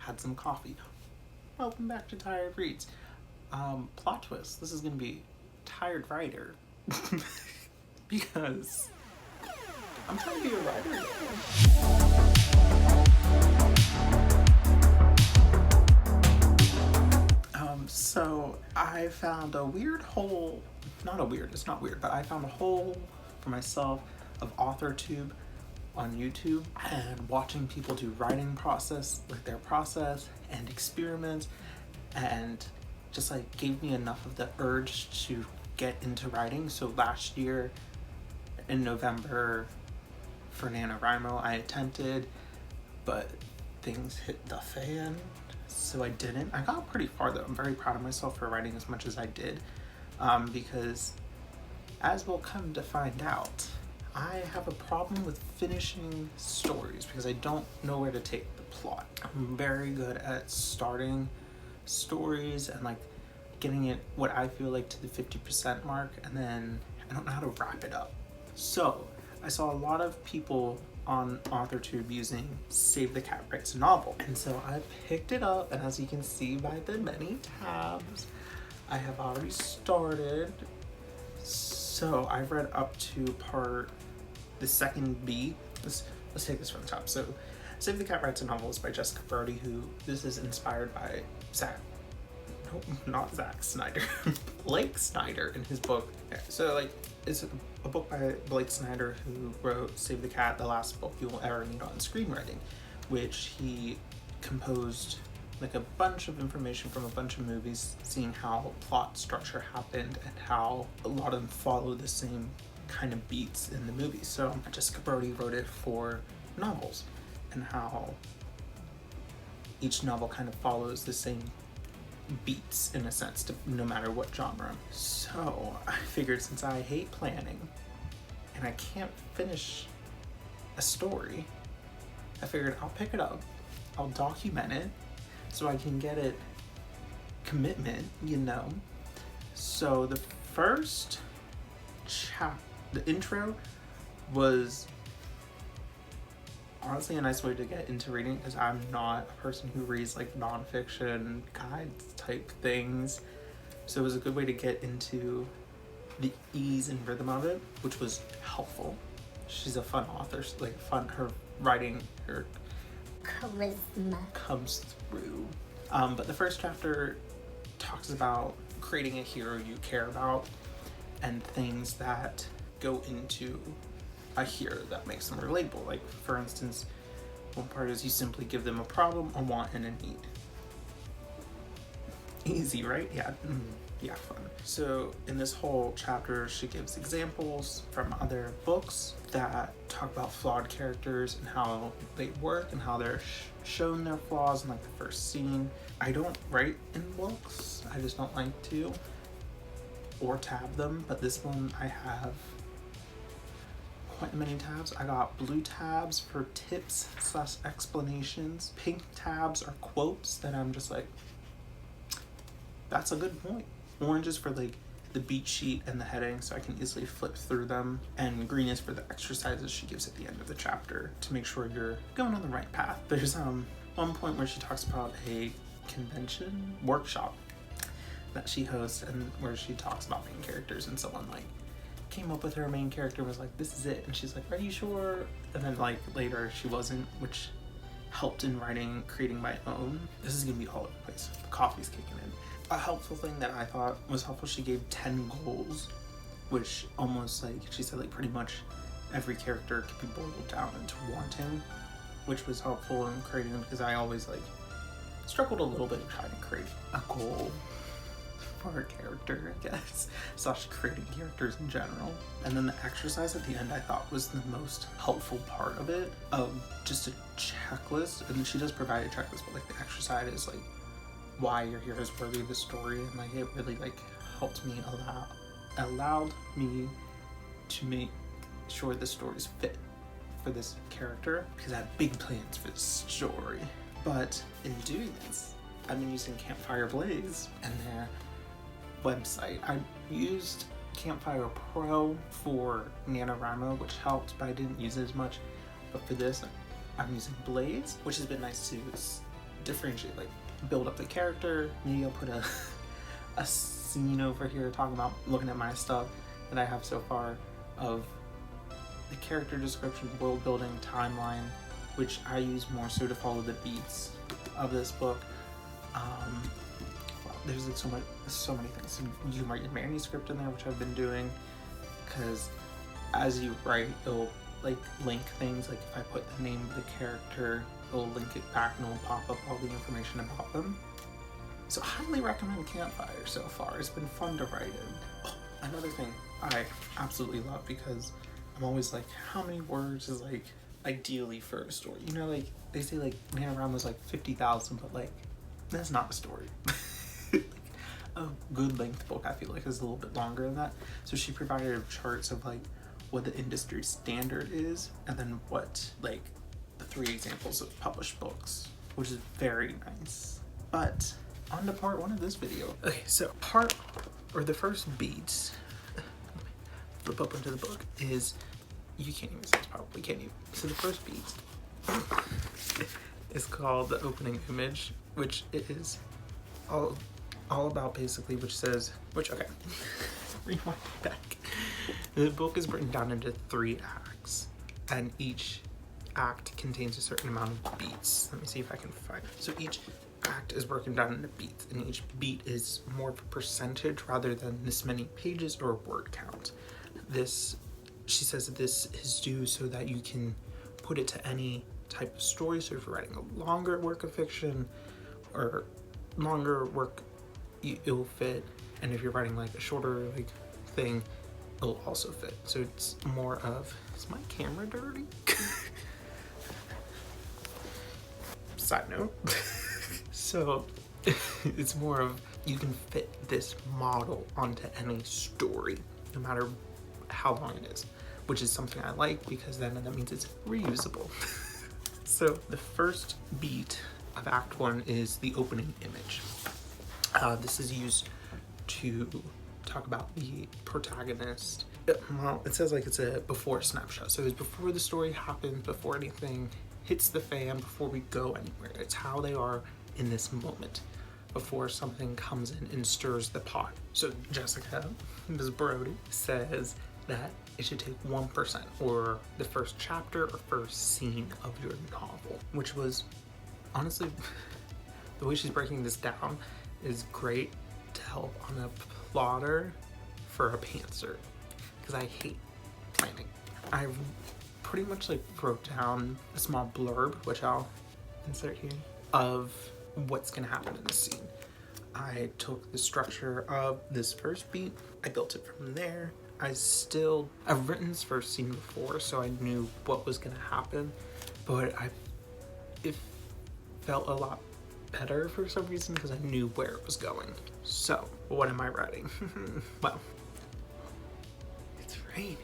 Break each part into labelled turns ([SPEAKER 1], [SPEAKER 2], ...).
[SPEAKER 1] had some coffee. Welcome back to Tired Reads. Plot twist, this is going to be Tired Writer. Because I'm trying to be a writer again. So I found a weird hole, it's not weird, but I found a hole for myself of AuthorTube on YouTube and watching people do writing process, like their process and experiments, and just like gave me enough of the urge to get into writing. So last year in November for NaNoWriMo I attempted, but things hit the fan, so I didn't. I got pretty far though. I'm very proud of myself for writing as much as I did, because as we'll come to find out, I have a problem with finishing stories because I don't know where to take the plot. I'm very good at starting stories and like getting it what I feel like to the 50% mark, and then I don't know how to wrap it up. So I saw a lot of people on AuthorTube using Save the Cat Writes a Novel, and so I picked it up, and as you can see by the many tabs, I have already started. So I read up to the second B. Let's take this from the top. So Save the Cat Writes a Novel is by Jessica Brody, who this is inspired by not Zack Snyder, Blake Snyder in his book. So like it's a book by Blake Snyder, who wrote Save the Cat, the last book you will ever need on screenwriting, which he composed like a bunch of information from a bunch of movies, seeing how plot structure happened and how a lot of them follow the same kind of beats in the movies. So Jessica Brody wrote it for novels, and how each novel kind of follows the same beats in a sense, no matter what genre. So I figured, since I hate planning and I can't finish a story, I figured I'll pick it up, I'll document it so I can get it commitment, you know. So the first the intro was honestly a nice way to get into reading, because I'm not a person who reads like nonfiction guides type things. So it was a good way to get into the ease and rhythm of it, which was helpful. She's a fun author, like fun, her writing, her
[SPEAKER 2] charisma
[SPEAKER 1] comes through. But the first chapter talks about creating a hero you care about and things that go into a hero that makes them relatable. Like, for instance, one part is you simply give them a problem, a want, and a need. Easy, right? Yeah. Yeah, fun. So in this whole chapter, she gives examples from other books that talk about flawed characters and how they work and how they're shown their flaws in like the first scene. I don't write in books. I just don't like to, or tab them, but this one I have quite many tabs. I got blue tabs for tips / explanations. Pink tabs are quotes that I'm just like, that's a good point. Orange is for like the beat sheet and the heading, so I can easily flip through them. And green is for the exercises she gives at the end of the chapter to make sure you're going on the right path. There's one point where she talks about a convention workshop that she hosts, and where she talks about main characters, and someone like came up with her main character and was like, this is it, and she's like, are you sure? And then like later she wasn't, which helped in creating my own. This is gonna be all over the place. The coffee's kicking in. A helpful thing that I thought was helpful, she gave 10 goals, which almost like, she said like pretty much every character could be boiled down into wanting, which was helpful in creating them, because I always like struggled a little bit in trying to create a goal for a character, I guess, / creating characters in general. And then the exercise at the end I thought was the most helpful part of it, of just a checklist. And she does provide a checklist, but like the exercise is like why your hero is worthy of the story, and like it really like helped me, allowed me to make sure the stories fit for this character, because I have big plans for this story. But in doing this, I've been using Campfire Blaze and their website. I used Campfire Pro for NaNoWriMo, which helped, but I didn't use it as much. But for this, I'm using Blaze, which has been nice to differentiate, like build up the character. Maybe I'll put a scene over here talking about looking at my stuff that I have so far of the character description, world building, timeline, which I use more so to follow the beats of this book. There's like so many things. You can write your manuscript in there, which I've been doing, because as you write, it'll like link things. Like if I put the name of the character, it'll link it back and it'll pop up all the information about them. So highly recommend Campfire so far. It's been fun to write in. Oh, another thing I absolutely love, because I'm always like, how many words is like ideally for a story? You know, like they say like NaNoWriMo was like 50,000, but like that's not a story. Like, a good length book I feel like is a little bit longer than that. So she provided charts of like what the industry standard is, and then what like the 3 examples of published books, which is very nice. But on to part 1 of this video. Okay, so the first beat, flip up into the book, is, you can't even say this probably, can you? So the first beat is called the opening image, which is all about basically, okay, rewind back. The book is broken down into 3 acts, and each act contains a certain amount of beats. Let me see if I can find it. So each act is broken down into beats, and each beat is more of a percentage rather than this many pages or word count. She says that this is due so that you can put it to any type of story. So if you're writing a longer work of fiction or longer work, it'll fit, and if you're writing like a shorter like thing, it'll also fit. So it's more of, is my camera dirty? Side note. So it's more of, you can fit this model onto any story, no matter how long it is, which is something I like, because then that means it's reusable. So the first beat of Act 1 is the opening image. This is used to talk about the protagonist. Well, it says like it's a before snapshot. So it's before the story happens, before anything hits the fan, before we go anywhere. It's how they are in this moment, before something comes in and stirs the pot. So Jessica, Ms. Brody, says that it should take 1%, or the first chapter or first scene of your novel, which was honestly, the way she's breaking this down is great to help on a plotter for a pantser, because I hate planning. I pretty much like wrote down a small blurb, which I'll insert here, of what's gonna happen in the scene. I took the structure of this first beat, I built it from there. I've written this first scene before, so I knew what was gonna happen, but it felt a lot better for some reason because I knew where it was going. So, what am I writing? Well, it's raining.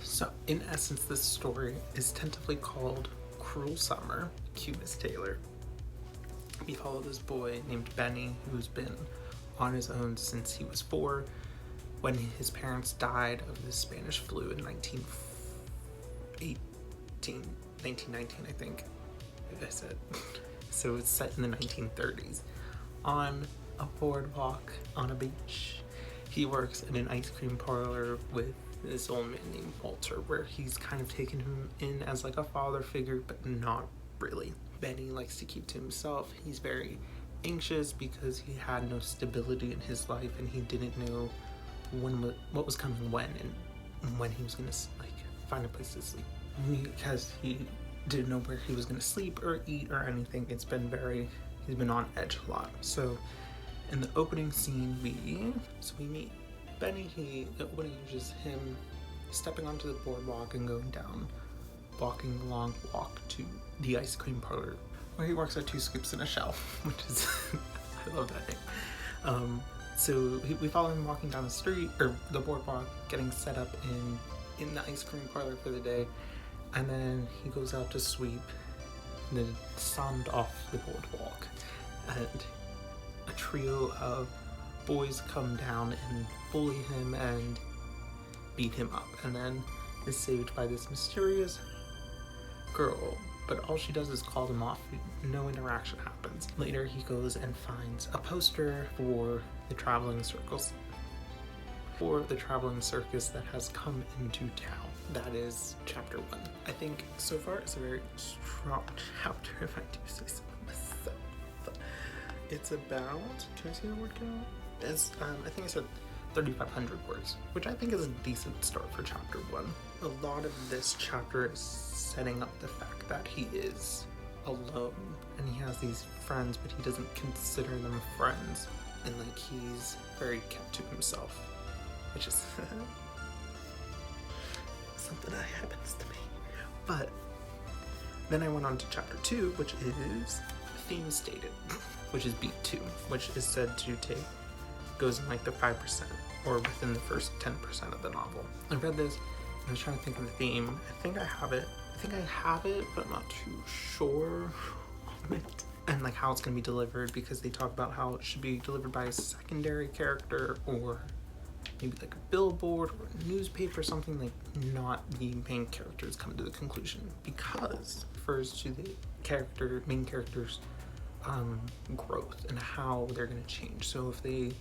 [SPEAKER 1] So, in essence, this story is tentatively called Cruel Summer. Cue Miss Taylor. We follow this boy named Benny, who's been on his own since he was 4, when his parents died of the Spanish flu in 1919, I think I said. So it's set in the 1930s. On a boardwalk on a beach, he works in an ice cream parlor with this old man named Walter, where he's kind of taken him in as like a father figure, but not really. Benny likes to keep to himself. He's very anxious because he had no stability in his life, and he didn't know what was coming when, and when he was gonna like find a place to sleep, because he didn't know where he was gonna sleep or eat or anything. He's been on edge a lot. So in the opening scene, we meet Benny. The opening is just him stepping onto the boardwalk and going down, walking the long walk to the ice cream parlor, where he works at 2 Scoops and a Shell, which is I love that name. So we follow him walking down the street, or the boardwalk, getting set up in the ice cream parlor for the day, and then he goes out to sweep the sand off the boardwalk, and a trio of boys come down and bully him and beat him up, and then is saved by this mysterious girl but all she does is call them off. No interaction happens. Later, he goes and finds a poster for the traveling circus that has come into town. That is chapter 1. I think so far it's a very strong chapter, if I do say so myself. It's about, can I say the word count? It's, I think I said 3,500 words, which I think is a decent start for chapter 1. A lot of this chapter is setting up the fact that he is alone and he has these friends, but he doesn't consider them friends, and like he's very kept to himself, which is something that happens to me. But then I went on to chapter 2, which is theme stated, which is beat 2, which is said to goes in like the 5% or within the first 10% of the novel. I read this and I was trying to think of the theme. I think I have it, but I'm not too sure on it. And like how it's gonna be delivered, because they talk about how it should be delivered by a secondary character or maybe like a billboard or a newspaper or something, like not the main characters come to the conclusion, because it refers to the main characters' growth and how they're gonna change. So if they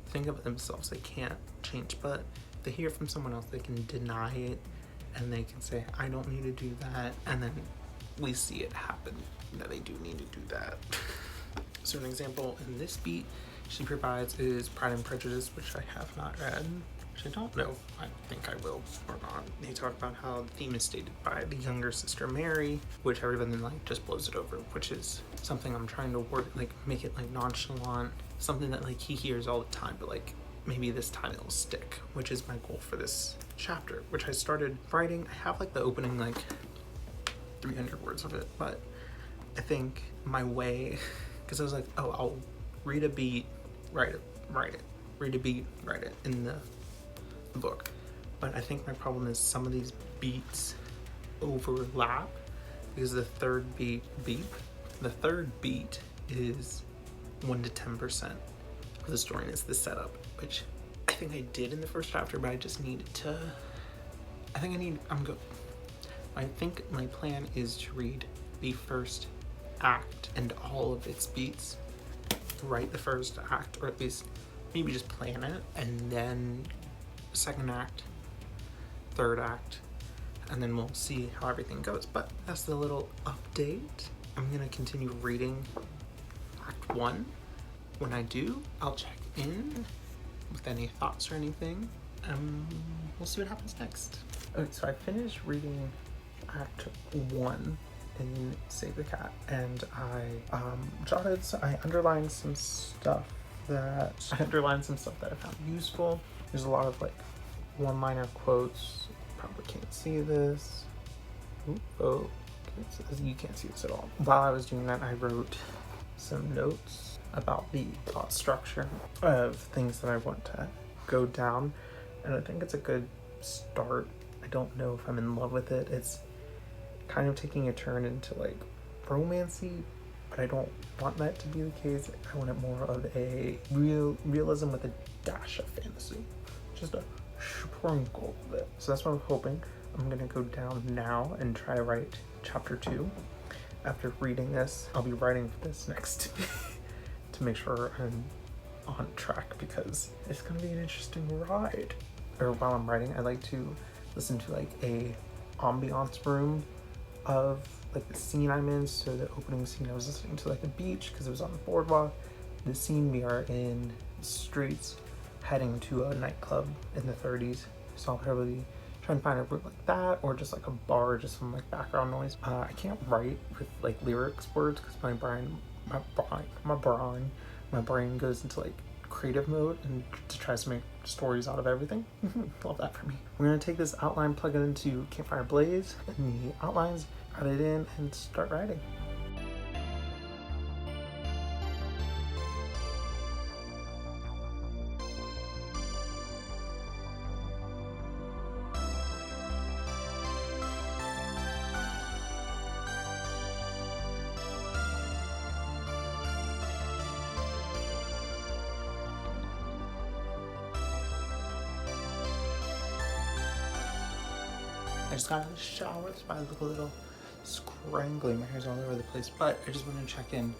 [SPEAKER 1] think of it themselves, they can't change, but if they hear from someone else, they can deny it and they can say, I don't need to do that, and then we see it happen that they do need to do that. So an example in this beat she provides is Pride and Prejudice, which I have not read, which I don't know if I think I will or not. They talk about how the theme is stated by the younger sister Mary, which everybody then like just blows it over, which is something I'm trying to work, like make it like nonchalant, something that like he hears all the time, but like maybe this time it'll stick, which is my goal for this chapter, which I started writing. I have like the opening like 300 words of it, but I think my way, because I was like, oh, I'll read a beat, write it, read a beat, write it in the book. But I think my problem is some of these beats overlap, because the third beat is 1 to 10% of the story, and it's the setup, which I think I did in the first chapter, but I just needed to, I think my plan is to read the first act and all of its beats, write the first act, or at least maybe just plan it, and then second act, third act, and then we'll see how everything goes. But that's the little update. I'm gonna continue reading act 1. When I do, I'll check in with any thoughts or anything. We'll see what happens next. Okay, so I finished reading act 1 in Save the Cat, and I underlined some stuff that I found useful. There's a lot of like one-liner quotes. Probably can't see this. Oh, you can't see this at all. While I was doing that, I wrote some notes about the plot structure of things that I want to go down, and I think it's a good start. I don't know if I'm in love with it. It's kind of taking a turn into like romancy, but I don't want that to be the case. I want it more of a realism with a dash of fantasy, just a sprinkle of it. So that's what I'm hoping. I'm gonna go down now and try to write chapter 2. After reading this, I'll be writing this next to make sure I'm on track, because it's gonna be an interesting ride. Or while I'm writing, I like to listen to like a ambiance room of like the scene I'm in. So the opening scene, I was listening to like a beach because it was on the boardwalk. The scene, we are in the streets heading to a nightclub in the 30s. So I'll probably try and find a route like that, or just like a bar, just some like background noise. I can't write with like lyrics words because my brain goes into like creative mode and to try to make stories out of everything. Love that for me. We're gonna take this outline, plug it into Campfire Blaze, and the outlines, add it in, and start writing. I just got out of the shower, so I look a little scrangling. My hair's all over the place, but I just want to check in.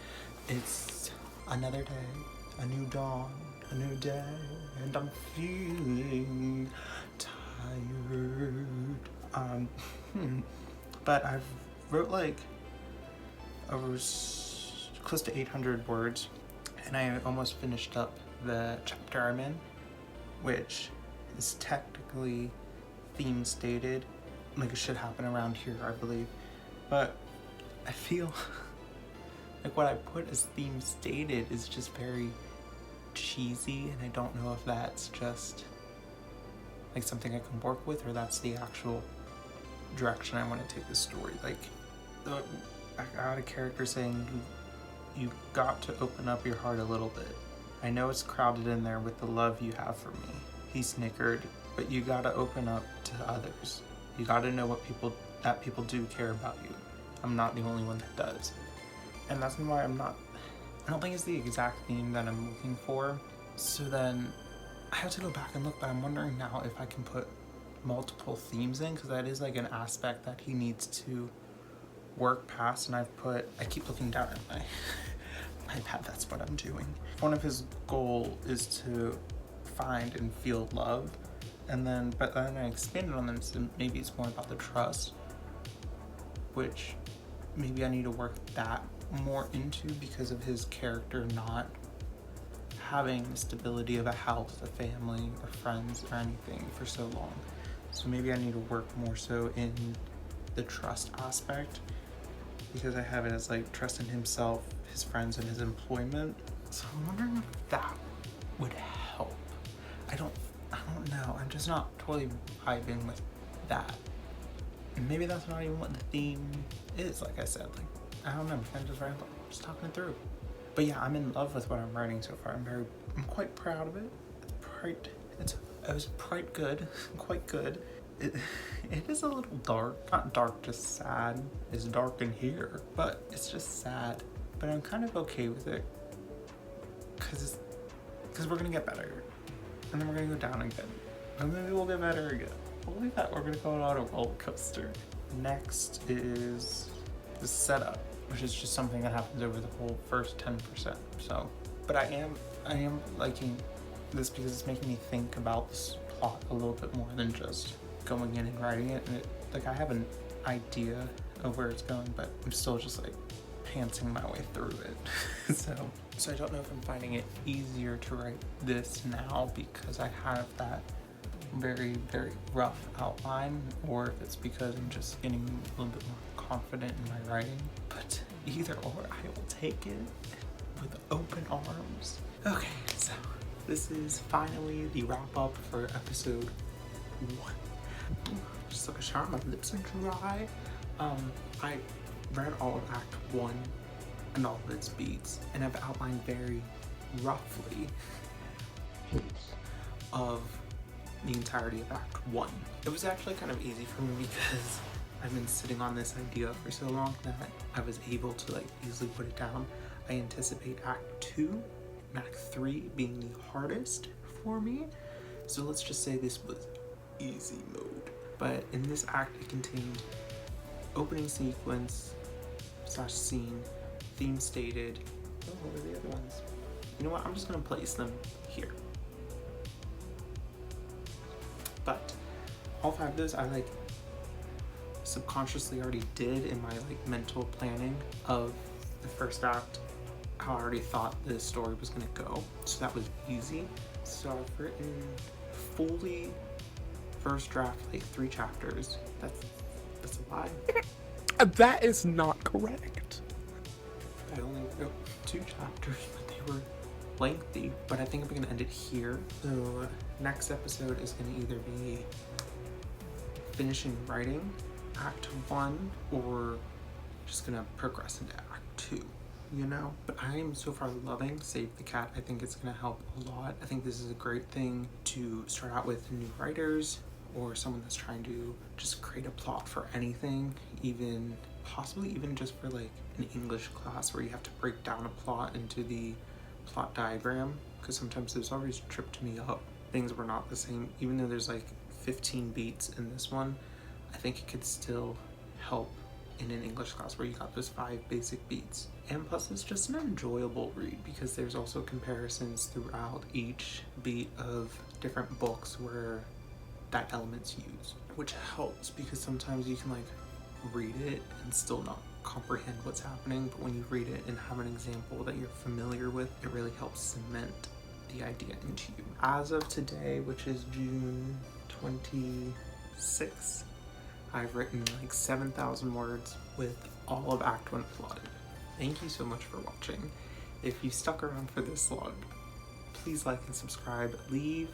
[SPEAKER 1] It's another day, a new dawn, a new day, and I'm feeling tired. But I've wrote like over close to 800 words, and I almost finished up the chapter I'm in, which is technically theme stated, like it should happen around here, I believe. But I feel like what I put as theme stated is just very cheesy, and I don't know if that's just like something I can work with, or that's the actual direction I want to take the story. Like, I got a character saying, you got to open up your heart a little bit. I know it's crowded in there with the love you have for me. He snickered, but you gotta open up to others. You gotta know that people do care about you. I'm not the only one that does. And that's why I don't think it's the exact theme that I'm looking for. So then I have to go back and look, but I'm wondering now if I can put multiple themes in, because that is like an aspect that he needs to work past. And I keep looking down at my iPad, that's what I'm doing. One of his goal is to find and feel love, but then I expanded on them, so maybe it's more about the trust, which maybe I need to work that more into because of his character not having the stability of a house, a family, or friends, or anything for so long. So maybe I need to work more so in the trust aspect, because I have it as like trust in himself, his friends, and his employment. So I'm wondering if that would help. I don't know. I'm just not totally vibing with that. And maybe that's not even what the theme is, like I said. Like, I don't know, I'm just talking it through. But yeah, I'm in love with what I'm writing so far. I'm quite proud of it. It was quite good. Quite good. It is a little dark. Not dark, just sad. It's dark in here, but it's just sad. But I'm kind of okay with it. Because we're gonna get better. And then we're gonna go down again. And maybe we'll get better again. Holy that, we're gonna go on a roller coaster. Next is the setup, which is just something that happens over the whole first 10%. So, but I am liking this because it's making me think about this plot a little bit more than just going in and writing it. And like I have an idea of where it's going, but I'm still just like pantsing my way through it. So I don't know if I'm finding it easier to write this now because I have that very, very rough outline, or if it's because I'm just getting a little bit more confident in my writing. But either or, I will take it with open arms. Okay, so this is finally the wrap up for episode 1. Just took a shower, my lips are dry. I read all of Act 1 and all of its beats, and I've outlined very roughly of the entirety of Act 1. It was actually kind of easy for me because I've been sitting on this idea for so long that I was able to like easily put it down. I anticipate Act 2 and Act 3 being the hardest for me. So let's just say this was easy mode. But in this act, it contained opening sequence / scene, theme stated. Oh, what are the other ones? You know what? I'm just gonna place them here. But all 5 of those I like subconsciously already did in my like mental planning of the first act, how I already thought the story was gonna go. So that was easy. So I've written fully first draft like 3 chapters. That's a lie.
[SPEAKER 3] That is not correct.
[SPEAKER 1] I only wrote 2 chapters, but they were lengthy. But I think I'm gonna end it here. So next episode is gonna either be finishing writing Act 1 or just gonna progress into Act 2, you know? But I am so far loving Save the Cat. I think it's gonna help a lot. I think this is a great thing to start out with new writers or someone that's trying to just create a plot for anything, possibly even just for like an English class where you have to break down a plot into the plot diagram, because sometimes those always tripped me up. Things were not the same, even though there's like 15 beats in this one. I think it could still help in an English class where you got those 5 basic beats. And plus it's just an enjoyable read because there's also comparisons throughout each beat of different books where that element's used, which helps because sometimes you can like read it and still not comprehend what's happening, but when you read it and have an example that you're familiar with, it really helps cement the idea into you. As of today, which is June 26th, I've written like 7,000 words with all of Act 1 plotted. Thank you so much for watching. If you stuck around for this long, please like and subscribe. Leave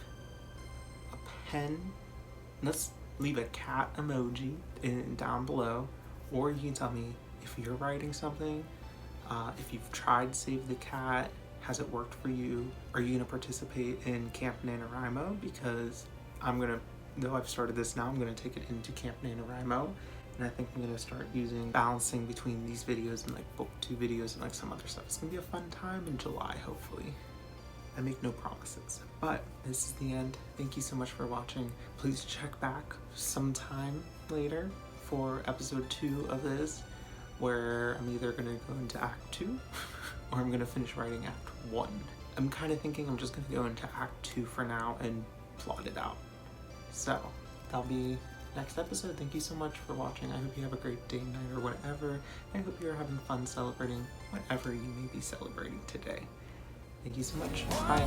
[SPEAKER 1] a pen, let's leave a cat emoji down below, or you can tell me if you're writing something, if you've tried Save the Cat, has it worked for you? Are you gonna participate in Camp NaNoWriMo? Because though I've started this now, I'm gonna take it into Camp NaNoWriMo, and I think I'm gonna start balancing between these videos and like BookTube videos and like some other stuff. It's gonna be a fun time in July, hopefully. I make no promises. But this is the end. Thank you so much for watching. Please check back sometime later for episode 2 of this, where I'm either gonna go into Act 2 or I'm gonna finish writing Act 1. I'm kind of thinking I'm just gonna go into Act 2 for now and plot it out. So that'll be next episode. Thank you so much for watching. I hope you have a great day, night, or whatever. I hope you're having fun celebrating whatever you may be celebrating today. Thank you so much. Bye.